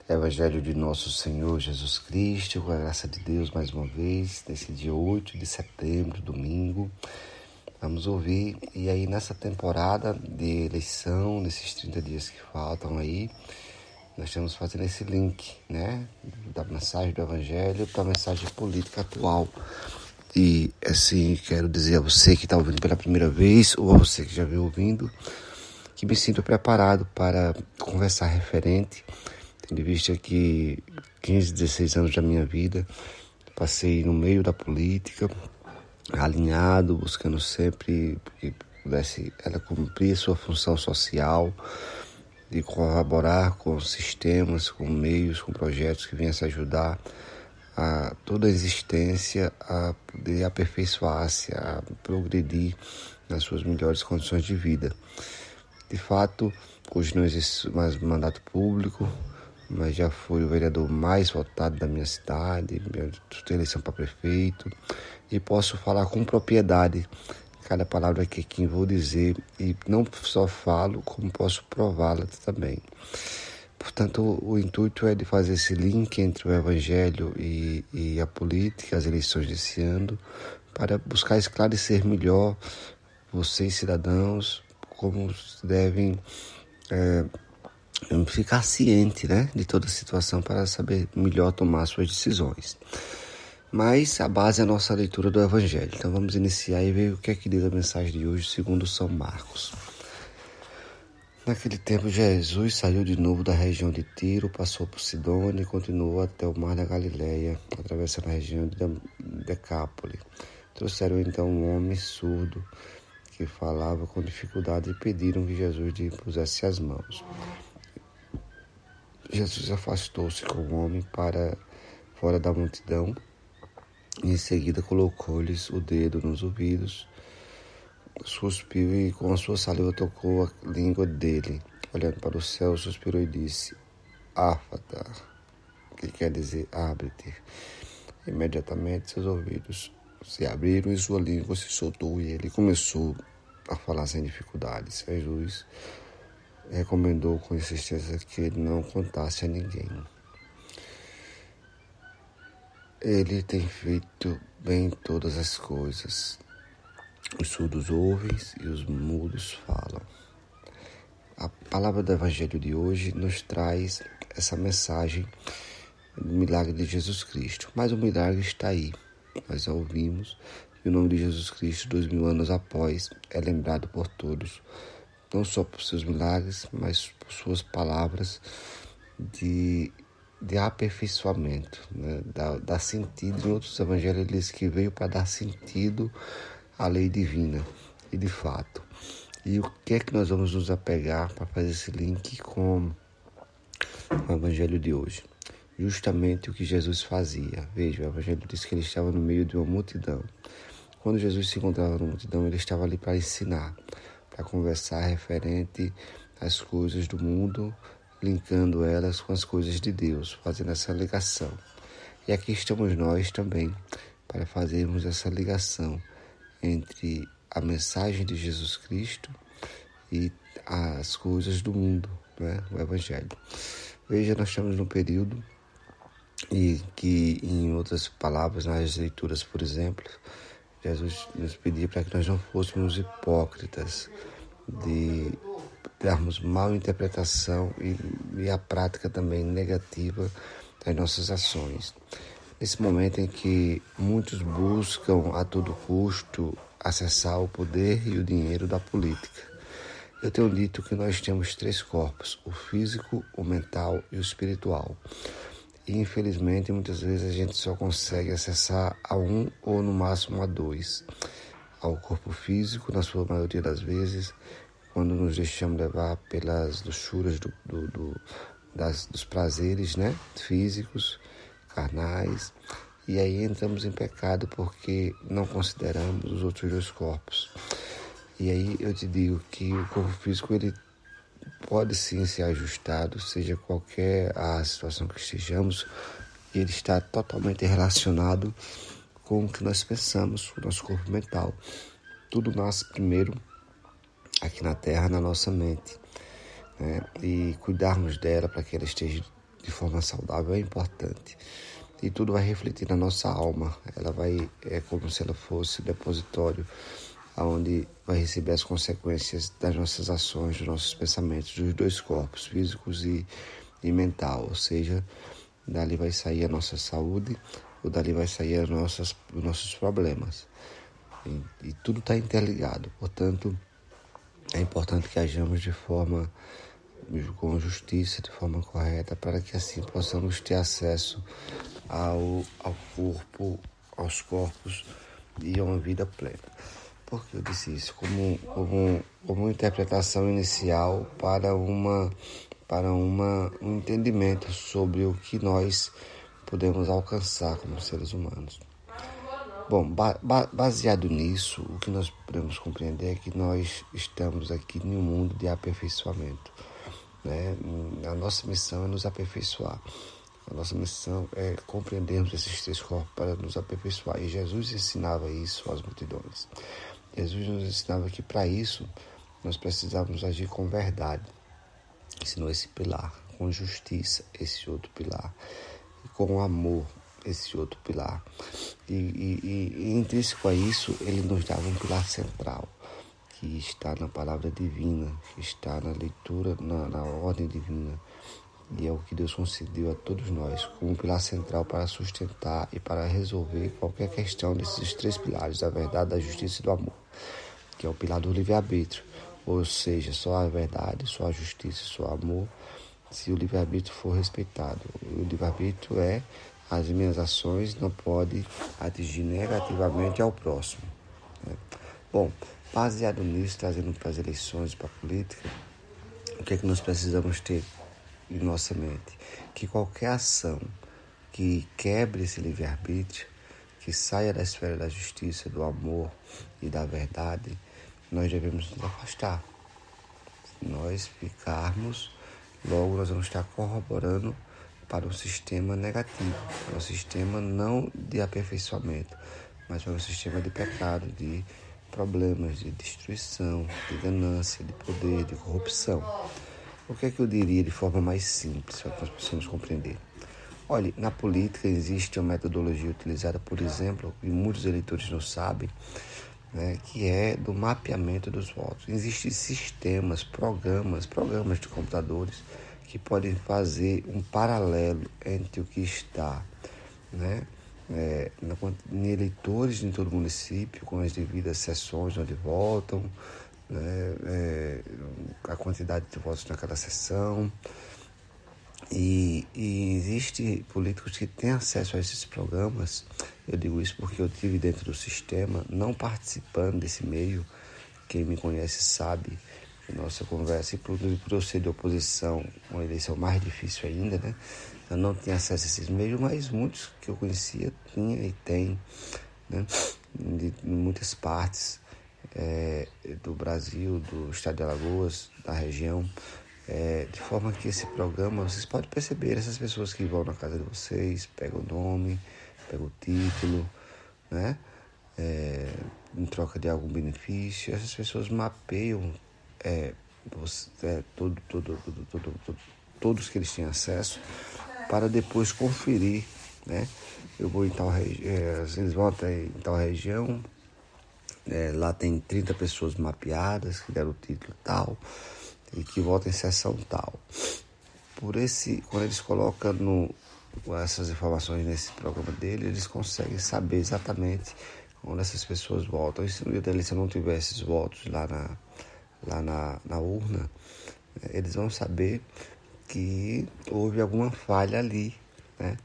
Evangelho de nosso Senhor Jesus Cristo, com a graça de Deus mais uma vez, nesse dia 8 de setembro, domingo. Vamos ouvir, e aí nessa temporada de eleição, nesses 30 dias que faltam aí, nós estamos fazendo esse link, né, da mensagem do Evangelho para a mensagem política atual. E assim, quero dizer a você que está ouvindo pela primeira vez, ou a você que já veio ouvindo, que me sinto preparado para conversar referente, tendo em vista que 15, 16 anos da minha vida passei no meio da política, alinhado, buscando sempre que pudesse ela cumprir sua função social, de colaborar com sistemas, com meios, com projetos que viessem ajudar a toda a existência a poder aperfeiçoar-se, a progredir nas suas melhores condições de vida. De fato, hoje não existe mais mandato público, mas já fui o vereador mais votado da minha cidade, minha eleição para prefeito, e posso falar com propriedade cada palavra que vou dizer, e não só falo, como posso prová-la também. Portanto, o intuito é de fazer esse link entre o Evangelho e a política, as eleições desse ano, para buscar esclarecer melhor vocês, cidadãos, como devem ficar ciente, né, de toda a situação para saber melhor tomar suas decisões. Mas a base é a nossa leitura do Evangelho. Então vamos iniciar e ver o que é que diz a mensagem de hoje, segundo São Marcos. Naquele tempo, Jesus saiu de novo da região de Tiro, passou por Sidônia e continuou até o mar da Galileia, atravessando a região de Decápole. Trouxeram então um homem surdo que falava com dificuldade e pediram que Jesus lhe pusesse as mãos. Jesus afastou-se com o homem para fora da multidão e em seguida colocou-lhes o dedo nos ouvidos, cuspiu e com a sua saliva tocou a língua dele. Olhando para o céu, suspirou e disse: Áfata, que quer dizer abre-te. Imediatamente seus ouvidos se abriram e sua língua se soltou e ele começou a falar sem dificuldades. Jesus recomendou com insistência que ele não contasse a ninguém. Ele tem feito bem todas as coisas. Os surdos ouvem e os mudos falam. A palavra do Evangelho de hoje nos traz essa mensagem do milagre de Jesus Cristo. Mas o milagre está aí. Nós já ouvimos que o nome de Jesus Cristo, 2000 anos após, é lembrado por todos. Não só por seus milagres, mas por suas palavras de aperfeiçoamento, né? Dar sentido. Em outros evangelhos ele diz que veio para dar sentido à lei divina, e de fato. E o que é que nós vamos nos apegar para fazer esse link com o evangelho de hoje? Justamente o que Jesus fazia. Veja, o evangelho diz que ele estava no meio de uma multidão. Quando Jesus se encontrava na multidão, ele estava ali para ensinar, para conversar referente às coisas do mundo, linkando elas com as coisas de Deus, fazendo essa ligação. E aqui estamos nós também, para fazermos essa ligação entre a mensagem de Jesus Cristo e as coisas do mundo, né? O Evangelho. Veja, nós estamos num período e que, em outras palavras, nas leituras, por exemplo, Jesus nos pedia para que nós não fôssemos hipócritas, de darmos mal interpretação e a prática também negativa das nossas ações. Nesse momento em que muitos buscam a todo custo acessar o poder e o dinheiro da política. Eu tenho dito que nós temos 3 corpos, o físico, o mental e o espiritual. E infelizmente muitas vezes a gente só consegue acessar a um ou no máximo a 2. Ao corpo físico, na sua maioria das vezes, quando nos deixamos levar pelas luxúrias dos prazeres, né, físicos, carnais, e aí entramos em pecado porque não consideramos os outros 2 corpos. E aí eu te digo que o corpo físico ele pode sim ser ajustado, seja qualquer a situação que estejamos, ele está totalmente relacionado com o que nós pensamos, o nosso corpo mental. Tudo nasce primeiro aqui na Terra, na nossa mente, né? E cuidarmos dela para que ela esteja de forma saudável é importante. E tudo vai refletir na nossa alma. É como se ela fosse o depositório onde vai receber as consequências das nossas ações, dos nossos pensamentos, dos dois corpos, físicos e mental. Ou seja, dali vai sair a nossa saúde, ou dali vai sair os nossos problemas. E tudo está interligado. Portanto, é importante que hajamos com justiça, de forma correta, para que assim possamos ter acesso ao corpo, aos corpos e a uma vida plena. Por que eu disse isso? Como uma interpretação inicial para um entendimento sobre o que nós podemos alcançar como seres humanos. Bom, baseado nisso, o que nós podemos compreender é que nós estamos aqui em um mundo de aperfeiçoamento, né? A nossa missão é nos aperfeiçoar. A nossa missão é compreendermos esses três corpos para nos aperfeiçoar. E Jesus ensinava isso às multidões. Jesus nos ensinava que para isso nós precisávamos agir com verdade. Ensinou esse pilar, com justiça, esse outro pilar, e com amor, esse outro pilar. E intrínseco a isso, ele nos dava um pilar central, que está na palavra divina, que está na leitura, na ordem divina. E é o que Deus concedeu a todos nós, como um pilar central para sustentar e para resolver qualquer questão desses três pilares, da verdade, da justiça e do amor, que é o pilar do livre-arbítrio. Ou seja, só a verdade, só a justiça, só o amor, se o livre-arbítrio for respeitado. O livre-arbítrio as minhas ações não podem atingir negativamente ao próximo, né? Bom, baseado nisso, trazendo para as eleições, para a política, o que é que nós precisamos ter em nossa mente? Que qualquer ação que quebre esse livre-arbítrio, que saia da esfera da justiça, do amor e da verdade, nós devemos nos afastar. Se nós ficarmos, logo nós vamos estar corroborando para um sistema negativo, para um sistema não de aperfeiçoamento, mas para um sistema de pecado, de problemas, de destruição, de ganância, de poder, de corrupção. O que é que eu diria de forma mais simples, para que nós possamos compreender? Olha, na política existe uma metodologia utilizada, por exemplo, e muitos eleitores não sabem, né, que é do mapeamento dos votos. Existem sistemas, programas de computadores que podem fazer um paralelo entre o que está, né, em eleitores em todo o município, com as devidas sessões onde votam, né, a quantidade de votos naquela sessão. E existem políticos que têm acesso a esses programas. Eu digo isso porque eu estive dentro do sistema, não participando desse meio. Quem me conhece sabe que nossa conversa, e por eu ser de oposição, uma eleição mais difícil ainda, né? Eu não tinha acesso a esses meios, mas muitos que eu conhecia tinha e tem, né? De muitas partes do Brasil, do estado de Alagoas, da região. De forma que esse programa, vocês podem perceber, essas pessoas que vão na casa de vocês, pegam o nome, pegam o título, né? Em troca de algum benefício, essas pessoas mapeiam todos que eles têm acesso, para depois conferir, né? Eu vou em tal região, eles vão até em tal região, lá tem 30 pessoas mapeadas que deram o título tal, e que votam em sessão tal. Quando eles colocam essas informações nesse programa dele, eles conseguem saber exatamente onde essas pessoas votam. E se no dia da eleição não tiver esses votos lá na urna, eles vão saber que houve alguma falha ali, né?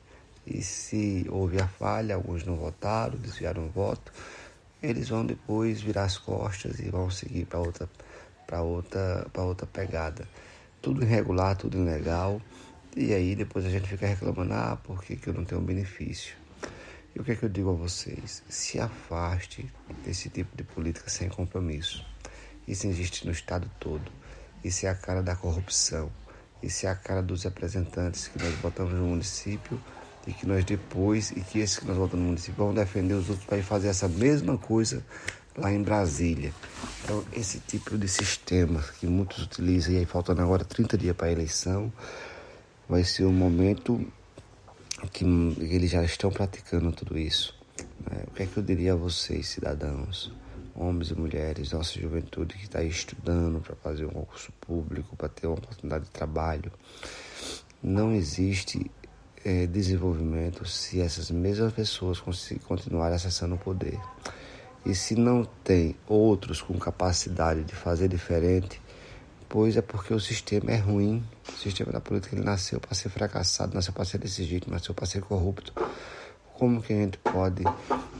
E se houve a falha, alguns não votaram, desviaram o voto, eles vão depois virar as costas e vão seguir para outra pegada. Tudo irregular, tudo ilegal. E aí depois a gente fica reclamando, por que eu não tenho benefício? E o que é que eu digo a vocês? Se afaste desse tipo de política sem compromisso. Isso existe no estado todo. Isso é a cara da corrupção. Isso é a cara dos representantes que nós botamos no município e que nós depois, e que esses que nós botamos no município vão defender os outros para ir fazer essa mesma coisa lá em Brasília. Então, esse tipo de sistema que muitos utilizam, e aí faltando agora 30 dias para a eleição, vai ser um momento que eles já estão praticando tudo isso. O que é que eu diria a vocês, cidadãos, homens e mulheres, nossa juventude que está aí estudando para fazer um concurso público, para ter uma oportunidade de trabalho? Não existe desenvolvimento se essas mesmas pessoas continuarem acessando o poder. E se não tem outros com capacidade de fazer diferente, pois é porque o sistema é ruim. O sistema da política ele nasceu para ser fracassado, nasceu para ser desse jeito, nasceu para ser corrupto. Como que a gente pode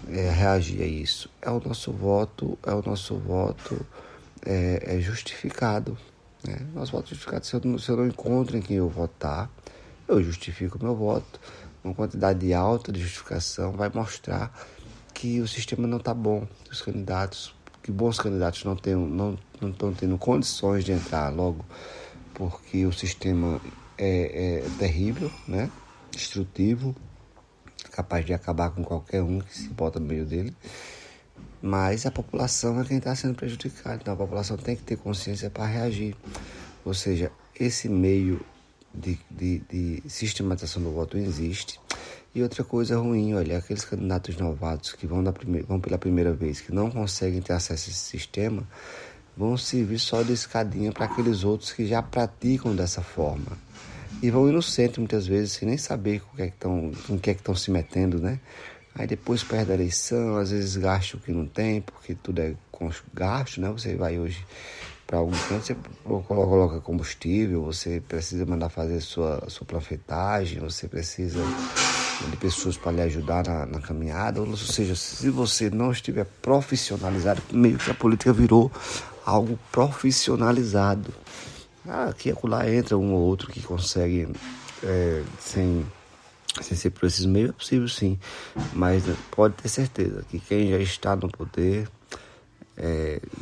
reagir a isso? O nosso voto é justificado. Né? Nosso voto é justificado. Se eu não encontro em quem eu votar, eu justifico o meu voto. Uma quantidade alta de justificação vai mostrar que o sistema não está bom, que bons candidatos não estão tendo condições de entrar logo, porque o sistema é terrível, né? Destrutivo, capaz de acabar com qualquer um que se bota no meio dele. Mas a população é quem está sendo prejudicada, então a população tem que ter consciência para reagir. Ou seja, esse meio de sistematização do voto existe. E outra coisa ruim, olha, aqueles candidatos novatos que vão pela primeira vez, que não conseguem ter acesso a esse sistema, vão servir só de escadinha para aqueles outros que já praticam dessa forma. E vão inocentes muitas vezes, sem nem saber com o que é que estão se metendo, né? Aí depois perde a eleição, às vezes gasta o que não tem, porque tudo é com gasto, né? Você vai hoje para algum canto, você coloca combustível, você precisa mandar fazer sua planfetagem, você precisa de pessoas para lhe ajudar na caminhada. Ou seja, se você não estiver profissionalizado, meio que a política virou algo profissionalizado. Aqui e acolá entra um ou outro que consegue, sem ser por esses meios, é possível sim, mas pode ter certeza que quem já está no poder,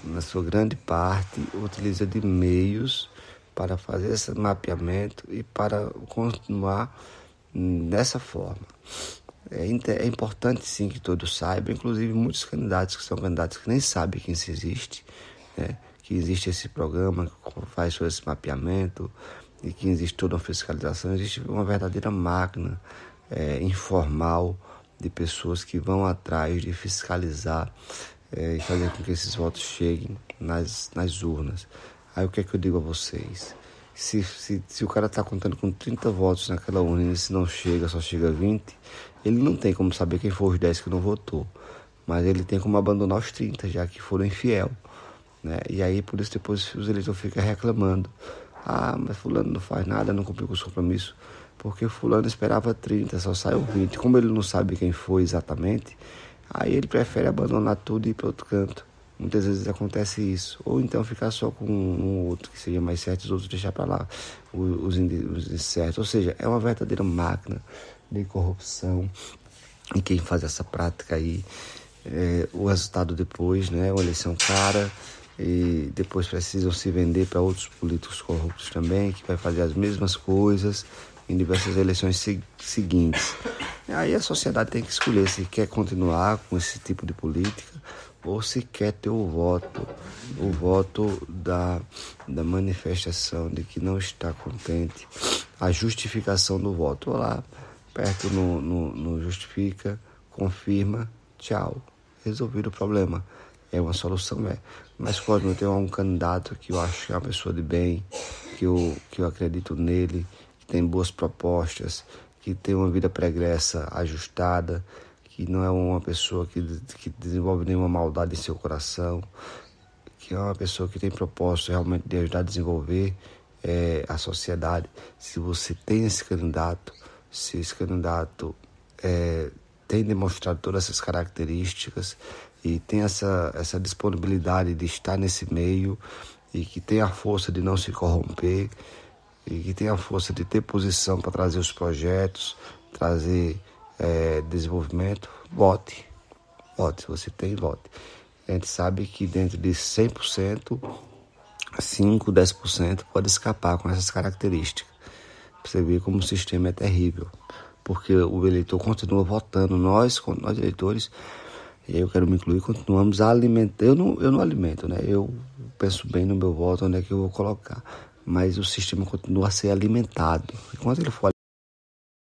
na sua grande parte, utiliza de meios para fazer esse mapeamento e para continuar dessa forma. É importante sim que todos saibam, inclusive muitos candidatos que são candidatos que nem sabem que isso existe, né? Que existe esse programa que faz todo esse mapeamento e que existe toda uma fiscalização. Existe uma verdadeira máquina informal de pessoas que vão atrás de fiscalizar e fazer com que esses votos cheguem nas urnas. Aí o que é que eu digo a vocês? Se o cara está contando com 30 votos naquela urna e se não chega, só chega 20, ele não tem como saber quem foram os 10 que não votou. Mas ele tem como abandonar os 30, já que foram infiel. Né? E aí, por isso, depois os eleitores ficam reclamando. Mas fulano não faz nada, não cumpriu com os compromissos. Porque fulano esperava 30, só saiu 20. Como ele não sabe quem foi exatamente, aí ele prefere abandonar tudo e ir para outro canto. Muitas vezes acontece isso. Ou então ficar só com um ou outro que seja mais certo, os outros deixar para lá, os incertos. Ou seja, é uma verdadeira máquina de corrupção. E quem faz essa prática aí, o resultado depois, né, uma eleição cara, e depois precisam se vender para outros políticos corruptos também, que vai fazer as mesmas coisas em diversas eleições seguintes. E aí a sociedade tem que escolher se quer continuar com esse tipo de política ou se quer ter o voto da manifestação de que não está contente, a justificação do voto. Lá, perto no justifica, confirma, tchau, resolvido o problema. É uma solução, mas quando eu tenho um candidato que eu acho que é uma pessoa de bem, que eu acredito nele, que tem boas propostas, que tem uma vida pregressa ajustada, que não é uma pessoa que desenvolve nenhuma maldade em seu coração, que é uma pessoa que tem propósito realmente de ajudar a desenvolver a sociedade. Se você tem esse candidato, se esse candidato tem demonstrado todas essas características e tem essa disponibilidade de estar nesse meio e que tem a força de não se corromper e que tem a força de ter posição para trazer os projetos, trazer desenvolvimento, vote. Se você tem, vote. A gente sabe que dentro de 100%, 5%, 10% pode escapar com essas características. Você vê como o sistema é terrível, porque o eleitor continua votando. Nós eleitores, e aí eu quero me incluir, continuamos a alimentar. Eu não alimento, né? Eu penso bem no meu voto, onde é que eu vou colocar. mas o sistema continua a ser alimentado. Enquanto ele for